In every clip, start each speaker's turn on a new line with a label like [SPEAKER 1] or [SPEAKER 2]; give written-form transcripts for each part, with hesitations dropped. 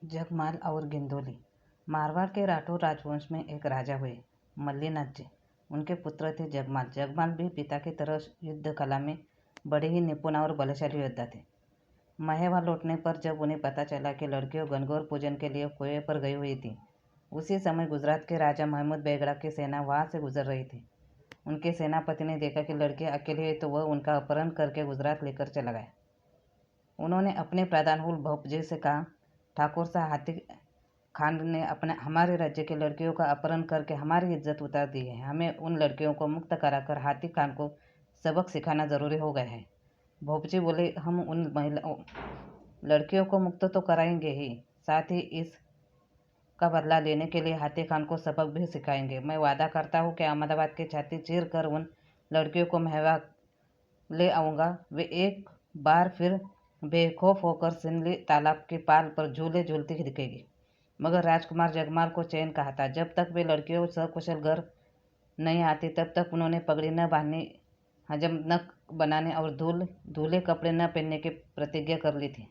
[SPEAKER 1] जगमाल और गिंदोली। मारवाड़ के राठौर राजवंश में एक राजा हुए, मल्लीनाथ जी। उनके पुत्र थे जगमाल। जगमाल भी पिता की तरह युद्ध कला में बड़े ही निपुण और बलशाली योद्धा थे। महेवा लौटने पर जब उन्हें पता चला कि लड़कियों गणगौर पूजन के लिए कुएं पर गई हुई थी, उसी समय गुजरात के राजा महमूद बेगड़ा की सेना वहां से गुजर रही थी। उनके सेनापति ने देखा कि लड़कियां अकेली है तो वह उनका अपहरण करके गुजरात लेकर चला गया। उन्होंने अपने प्रधानहुल भोपजी से कहा, ठाकुर साहब हाथी खान ने हमारे राज्य की लड़कियों का अपहरण करके हमारी इज्जत उतार दी है। हमें उन लड़कियों को मुक्त कराकर हाथी खान को सबक सिखाना जरूरी हो गया है। भोपजी बोले, हम उन लड़कियों को मुक्त तो कराएंगे ही, साथ ही इसका बदला लेने के लिए हाथी खान को सबक भी सिखाएंगे। मैं वादा करता हूँ कि अहमदाबाद की छाती चीर कर उन लड़कियों को महवा ले आऊँगा। वे एक बार फिर बेखौफ होकर सिंधली तालाब के पाल पर झूले झूलती दिखेगी। मगर राजकुमार जगमाल को चैन कहा था। जब तक वे लड़कियों सकुशल घर नहीं आती तब तक उन्होंने पगड़ी न बांधनी, हजम न बनाने और धूले कपड़े न पहनने की प्रतिज्ञा कर ली थी।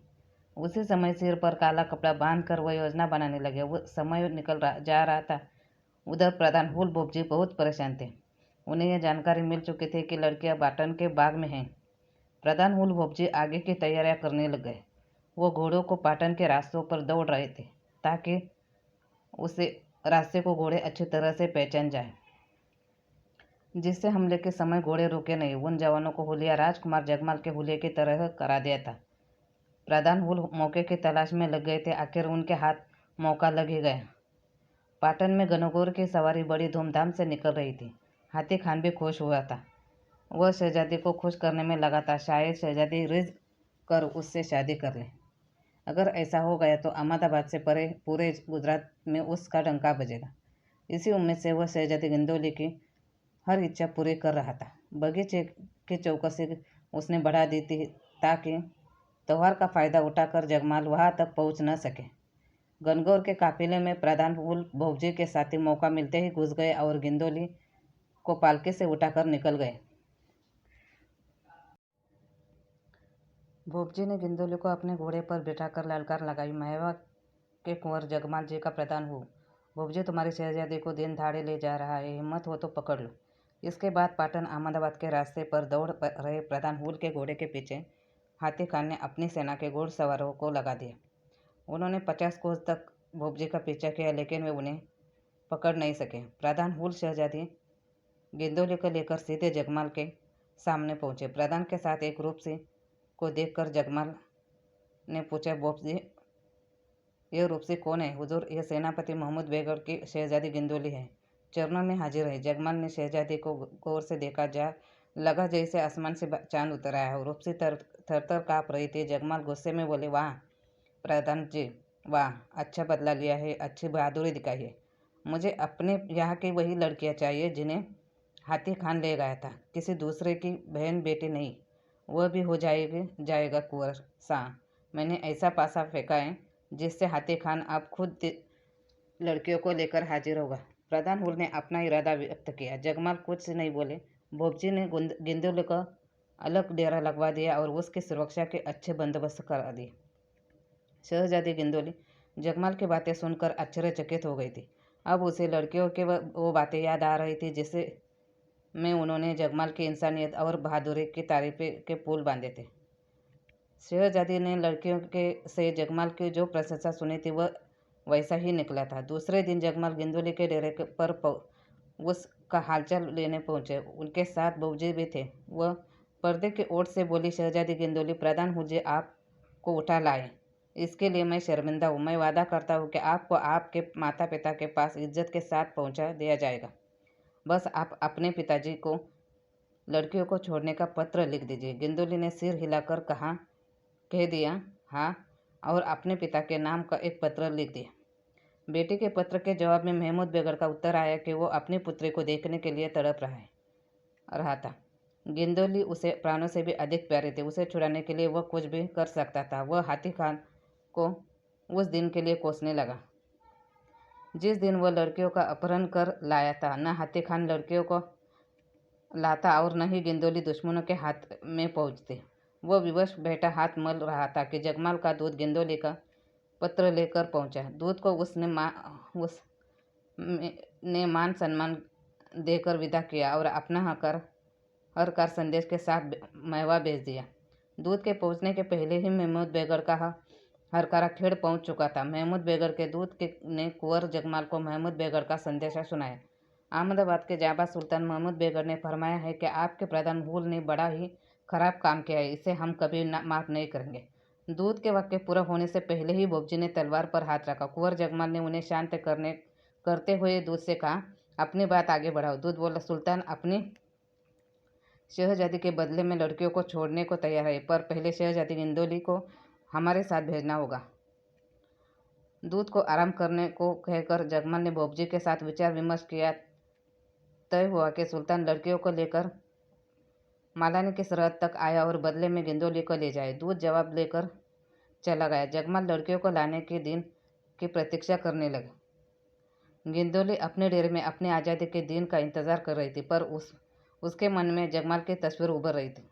[SPEAKER 1] उसी समय सिर पर काला कपड़ा बांधकर वह योजना बनाने लगे। वो समय जा रहा था। उधर प्रधान हुल बोबजी बहुत परेशान थे। उन्हें यह जानकारी मिल चुकी थी कि लड़कियां बाटन के बाग में हैं। प्रधान हुल बोबजी आगे की तैयारियां करने लग गए। वो घोड़ों को पाटन के रास्तों पर दौड़ रहे थे ताकि उसे रास्ते को घोड़े अच्छी तरह से पहचान जाए, जिससे हमले के समय घोड़े रुके नहीं। उन जवानों को हुलिया राजकुमार जगमाल के हुलिये की तरह करा दिया था। प्रधान हुल मौके की तलाश में लग गए थे। आखिर उनके हाथ मौका लग ही गया। पाटन में गणगौर की सवारी बड़ी धूमधाम से निकल रही थी। हाथी खान भी खुश हुआ था। वह शहजादी को खुश करने में लगा था। शायद शहजादी रिझ कर उससे शादी कर ले। अगर ऐसा हो गया तो अहमदाबाद से परे पूरे गुजरात में उसका डंका बजेगा। इसी उम्मीद से वह शहजादी गिंदोली की हर इच्छा पूरी कर रहा था। बगीचे की चौकसी उसने बढ़ा दी थी ताकि त्योहार का फायदा उठाकर जगमाल वहां तक पहुंच न सके। गणगौर के काफिले में प्रधान हुल भोपजी के साथी मौका मिलते ही घुस गए और गिंदोली को पालकी से उठाकर निकल गए। भोपजी ने गिंदोली को अपने घोड़े पर बिठाकर ललकार लगाई, महेवा के कुंवर जगमाल जी का प्रधान हूँ। भोपजी तुम्हारी शहजादी को दिन दहाड़े ले जा रहा है, हिम्मत हो तो पकड़ लो। इसके बाद पाटन अहमदाबाद के रास्ते पर दौड़ रहे प्रधान हुल के घोड़े के पीछे हाथी खान ने अपनी सेना के घोड़सवारों को लगा दिया। उन्होंने 50 कोस तक भोपजी का पीछा किया, लेकिन वे उन्हें पकड़ नहीं सके। प्रधान हुल शहजादी गिंदोली को लेकर सीधे जगमाल के सामने पहुंचे। प्रधान के साथ एक रूपसी को देखकर जगमाल ने पूछा, भोपजी यह रूपसी कौन है? हुजूर, यह सेनापति महमूद बेगड़ की शहजादी गिंदोली है, चरणों में हाजिर है। जगमाल ने शहजादी को गौर से देखा। लगा जैसे आसमान से चांद उतर आया हो। रूपसी थर काँप रही थी। जगमाल गुस्से में बोले, वाह प्रधान जी, वाह, अच्छा बदला लिया है, अच्छी बहादुरी दिखाई है। मुझे अपने यहाँ की वही लड़कियाँ चाहिए जिन्हें हाथी खान ले गया था, किसी दूसरे की बहन बेटी नहीं। वह भी हो जाएगा कुंवर साहब। मैंने ऐसा पासा फेंका है जिससे हाथी खान आप खुद लड़कियों को लेकर हाजिर होगा। प्रधान हुल ने अपना इरादा व्यक्त किया। जगमाल कुछ नहीं बोले। भोपजी ने गिंदोली को अलग डेरा लगवा दिया और उसकी सुरक्षा के अच्छे बंदोबस्त करा दिए। शहजादी गिंदोली जगमाल की बातें सुनकर आश्चर्यचकित हो गई थी। अब उसे लड़कियों के वो बातें याद आ रही थी जिसे में उन्होंने जगमाल की इंसानियत और बहादुरी की तारीफें के पुल बांधे थे। शहजादी ने लड़कियों के से जगमाल की जो प्रशंसा सुनी थी वह वैसा ही निकला था। दूसरे दिन जगमाल गिंदोली के डेरे पर उसका हालचाल लेने पहुंचे। उनके साथ भौजी भी थे। वह पर्दे की ओट से बोली, शहजादी गिंदोली, प्रधान हुजे आपको उठा लाए, इसके लिए मैं शर्मिंदा हूँ। मैं वादा करता हूँ कि आपको आपके माता पिता के पास इज्जत के साथ पहुँचा दिया जाएगा। बस आप अपने पिताजी को लड़कियों को छोड़ने का पत्र लिख दीजिए। गिंदोली ने सिर हिलाकर कह दिया हाँ, और अपने पिता के नाम का एक पत्र लिख दिया। बेटी के पत्र के जवाब में महमूद बेगड़ का उत्तर आया कि वो अपनी पुत्री को देखने के लिए तड़प रहा था। गिंदोली उसे प्राणों से भी अधिक प्यारी थी। उसे छुड़ाने के लिए वह कुछ भी कर सकता था। वह हाथी खान को उस दिन के लिए कोसने लगा जिस दिन वह लड़कियों का अपहरण कर लाया था। न हाथी खान लड़कियों को लाता और न ही गिंदोली दुश्मनों के हाथ में पहुंचती। वह विवश बैठा हाथ मल रहा था कि जगमाल का दूत गिंदोली का पत्र लेकर पहुंचा। दूत को उसने मान सम्मान देकर विदा किया और अपना हर कार संदेश के साथ मेवा भेज दिया। दूत के पहुंचने के पहले ही महमूद बेगड़ का हरकारा खेड़ पहुंच चुका था। महमूद बेगड़ के दूत ने कुंवर जगमाल को महमूद बेगड़ का संदेशा सुनाया। अहमदाबाद के जाबाज सुल्तान महमूद बेगड़ ने फरमाया है कि आपके प्रधान हुल ने बड़ा ही खराब काम किया है, इसे हम कभी माफ नहीं करेंगे। दूत के वाक्य पूरा होने से पहले ही बोबजी ने तलवार पर हाथ रखा। कुंवर जगमाल ने उन्हें शांत करते हुए दूत से कहा, अपनी बात आगे बढ़ाओ। दूत बोला, सुल्तान अपनी शहजादी के बदले में लड़कियों को छोड़ने को तैयार है, पर पहले शहजादी गिंदोली को हमारे साथ भेजना होगा। दूत को आराम करने को कहकर जगमाल ने बोबजी के साथ विचार विमर्श किया। तय हुआ कि सुल्तान लड़कियों को लेकर मालानी की सरहद तक आया और बदले में गिंदोली को ले जाए। दूत जवाब लेकर चला गया। जगमाल लड़कियों को लाने के दिन की प्रतीक्षा करने लगे। गिंदोली अपने डेरे में अपनी आज़ादी के दिन का इंतजार कर रही थी, पर उसके मन में जगमाल की तस्वीर उभर रही थी।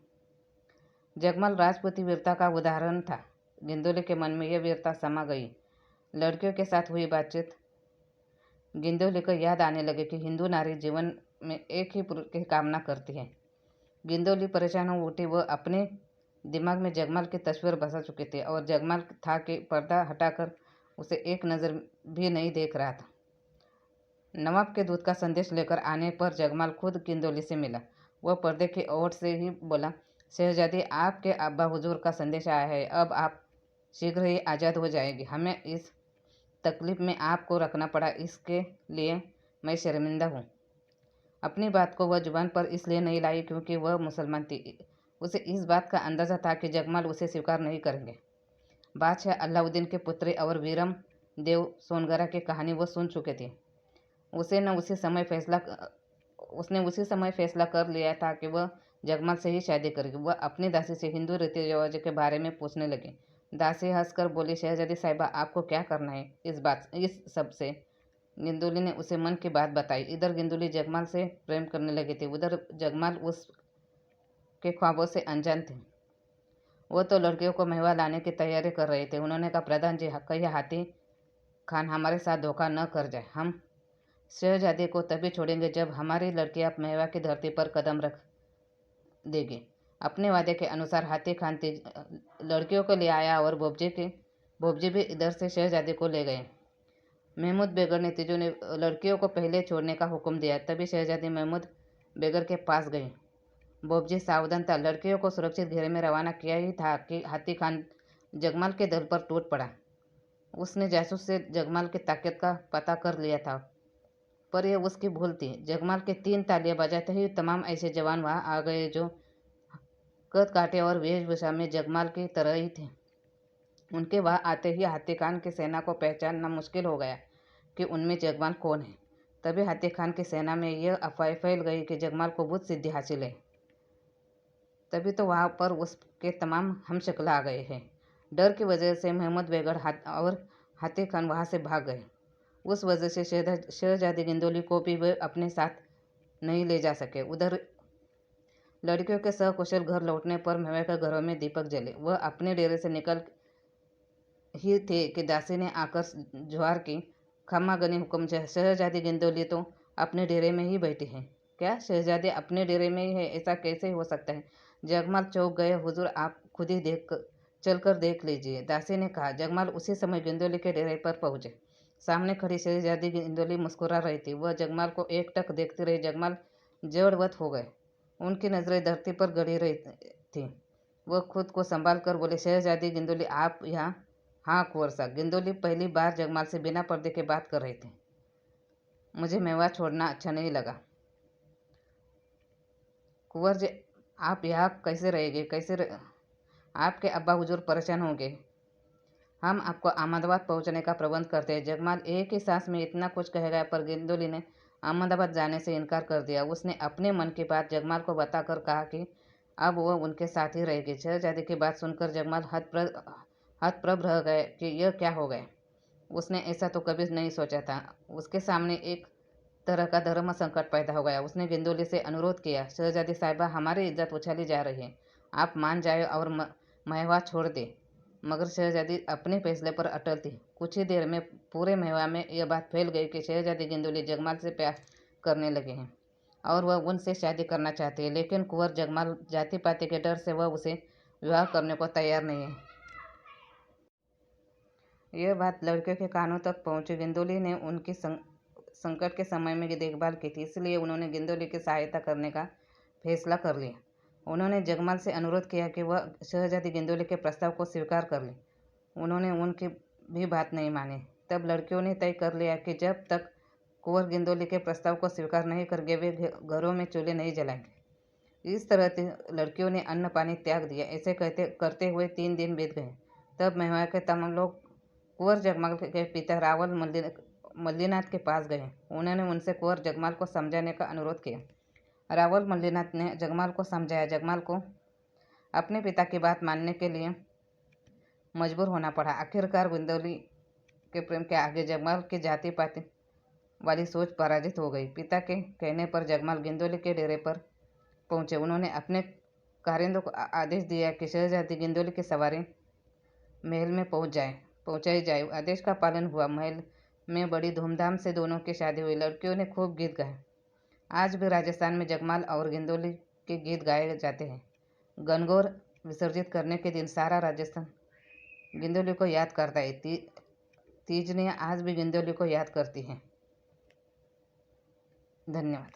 [SPEAKER 1] जगमाल राजपूती वीरता का उदाहरण था। गिंदोली के मन में यह वीरता समा गई। लड़कियों के साथ हुई बातचीत गिंदोली को याद आने लगे कि हिंदू नारी जीवन में एक ही पुरुष की कामना करती है। गिंदोली परेशान हो उठी। वह अपने दिमाग में जगमाल की तस्वीर बसा चुकी थी और जगमाल था कि पर्दा हटाकर उसे एक नज़र भी नहीं देख रहा था। नवाब के दूत का संदेश लेकर आने पर जगमाल खुद गिंदोली से मिला। वह पर्दे की ओर से ही बोला, शहजादी, आपके अब्बा हुजूर का संदेश आया है। अब आप शीघ्र ही आज़ाद हो जाएगी। हमें इस तकलीफ में आपको रखना पड़ा, इसके लिए मैं शर्मिंदा हूँ। अपनी बात को वह जुबान पर इसलिए नहीं लाई क्योंकि वह मुसलमान थी। उसे इस बात का अंदाज़ा था कि जगमाल उसे स्वीकार नहीं करेंगे। बादशाह अलाउद्दीन के पुत्री और वीरम देव सोनगरा की कहानी वो सुन चुके थे। उसने उसी समय फैसला कर लिया था कि वह जगमाल से ही शादी करेगी। वह अपनी दासी से हिंदू रीति रिवाजों के बारे में पूछने लगी। दासी हंसकर बोली, शहजादी साहिबा, आपको क्या करना है इस सब से? गिंदोली ने उसे मन की बात बताई। इधर गिंदोली जगमाल से प्रेम करने लगी थी, उधर जगमाल उसके ख्वाबों से अनजान थे। वो तो लड़कियों को मेवा लाने की तैयारी कर रहे थे। उन्होंने कहा, प्रधान जी, कहीं हाथी खान हमारे साथ धोखा न कर जाए। हम शहजादी को तभी छोड़ेंगे जब हमारी लड़कियां मेवा की धरती पर कदम रख देगी। अपने वादे के अनुसार हाथी खान लड़कियों को ले आया और बोबजी भी इधर से शहजादी को ले गए। महमूद बेगड़ ने तीजों ने लड़कियों को पहले छोड़ने का हुक्म दिया। तभी शहजादी महमूद बेगड़ के पास गई। बोबजी सावधान था। लड़कियों को सुरक्षित घेरे में रवाना किया ही था कि हाथी खान जगमाल के दल पर टूट पड़ा। उसने जासूस से जगमाल की ताकत का पता कर लिया था, पर यह उसकी भूल थी। जगमाल के 3 तालियां बजाते ही तमाम ऐसे जवान वहां आ गए जो कद काटे और वेशभूषा में जगमाल की तरह ही थे। उनके वहां आते ही हाथी खान की सेना को पहचानना मुश्किल हो गया कि उनमें जगमाल कौन है। तभी हाथी खान की सेना में यह अफवाह फैल गई कि जगमाल को भूत सिद्धि हासिल है। तभी तो वहां पर उसके तमाम हमशक्ल आ गए हैं। डर की वजह से महमूद बेगड़ और हाथी खान वहां से भाग गए। उस वजह से शहजादी गिंदोली को भी वे अपने साथ नहीं ले जा सके। उधर लड़कियों के सकुशल घर लौटने पर मेवे के घरों में दीपक जले। वह अपने डेरे से निकल ही थे कि दासी ने आकर जुहार की, खम्मा गनी हुक्म, शहजादी गिंदोली तो अपने डेरे में ही बैठी है। क्या शहजादी अपने डेरे में ही है? ऐसा कैसे हो सकता है? जगमाल चौंक गए। हुजूर, आप खुद ही चलकर देख लीजिए, दासी ने कहा। जगमाल उसी समय गिंदोली के डेरे पर पहुंचे। सामने खड़ी शहजादी गिंदोली मुस्कुरा रही थी। वह जगमाल को एकटक देखती रही। जगमाल जड़वत हो गए। उनकी नजरें धरती पर गड़ी रही थी। वह खुद को संभाल कर बोले, शहजादी गिंदोली, आप यहाँ? हाँ कुंवर साहब। गिंदोली पहली बार जगमाल से बिना पर्दे के बात कर रही थी। मुझे मेवा छोड़ना अच्छा नहीं लगा। कुंवर जी, आप यहाँ कैसे रहेंगे? आपके अब्बा हुजूर परेशान होंगे। हम आपको अहमदाबाद पहुंचने का प्रबंध करते हैं। जगमाल एक ही सांस में इतना कुछ कह गया, पर गिंदोली ने अहमदाबाद जाने से इनकार कर दिया। उसने अपने मन की बात जगमाल को बताकर कहा कि अब वह उनके साथ ही रहेगी। शहजादी की बात सुनकर जगमाल हतप्रभ रह गए कि यह क्या हो गया। उसने ऐसा तो कभी नहीं सोचा था। उसके सामने एक तरह का धर्म संकट पैदा हो गया। उसने गिंदोली से अनुरोध किया, शहजादी साहिबा, हमारी इज्जत उछाली जा रही है, आप मान जाए और मेवा छोड़ दे। मगर शहजादी अपने फैसले पर अटल थी। कुछ ही देर में पूरे मेवा में यह बात फैल गई कि शहजादी गिंदोली जगमाल से प्यार करने लगे हैं और वह उनसे शादी करना चाहती है, लेकिन कुंवर जगमाल जाति पाति के डर से वह उसे विवाह करने को तैयार नहीं है। यह बात लड़कियों के कानों तक पहुंची। गिंदोली ने उनकी संकट के समय में देखभाल की थी, इसलिए उन्होंने गिंदोली की सहायता करने का फैसला कर लिया। उन्होंने जगमाल से अनुरोध किया कि वह शहजादी गिंदोली के प्रस्ताव को स्वीकार कर ले। उन्होंने उनकी भी बात नहीं मानी। तब लड़कियों ने तय कर लिया कि जब तक कुंवर गिंदोली के प्रस्ताव को स्वीकार नहीं करेंगे वे घरों में चूल्हे नहीं जलाएंगे। इस तरह लड़कियों ने अन्न पानी त्याग दिया। ऐसे करते हुए 3 दिन बीत गए। तब मेवाड़ के तमाम लोग कुंवर जगमाल के पिता रावल मल्लीनाथ के पास गए। उन्होंने उनसे कुंवर जगमाल को समझाने का अनुरोध किया। रावल मल्लीनाथ ने जगमाल को समझाया। जगमाल को अपने पिता की बात मानने के लिए मजबूर होना पड़ा। आखिरकार गिंदोली के प्रेम के आगे जगमाल की जाति पाति वाली सोच पराजित हो गई। पिता के कहने पर जगमाल गिंदोली के डेरे पर पहुंचे। उन्होंने अपने कारिंदों को आदेश दिया कि शहजादी गिंदोली की सवारी महल में पहुंचाई जाए। आदेश का पालन हुआ। महल में बड़ी धूमधाम से दोनों की शादी हुई। लड़कियों ने खूब गीत गाए। आज भी राजस्थान में जगमाल और गिंदोली के गीत गाए जाते हैं। गणगौर विसर्जित करने के दिन सारा राजस्थान गिंदोली को याद करता है। तीजनियाँ आज भी गिंदोली को याद करती हैं। धन्यवाद।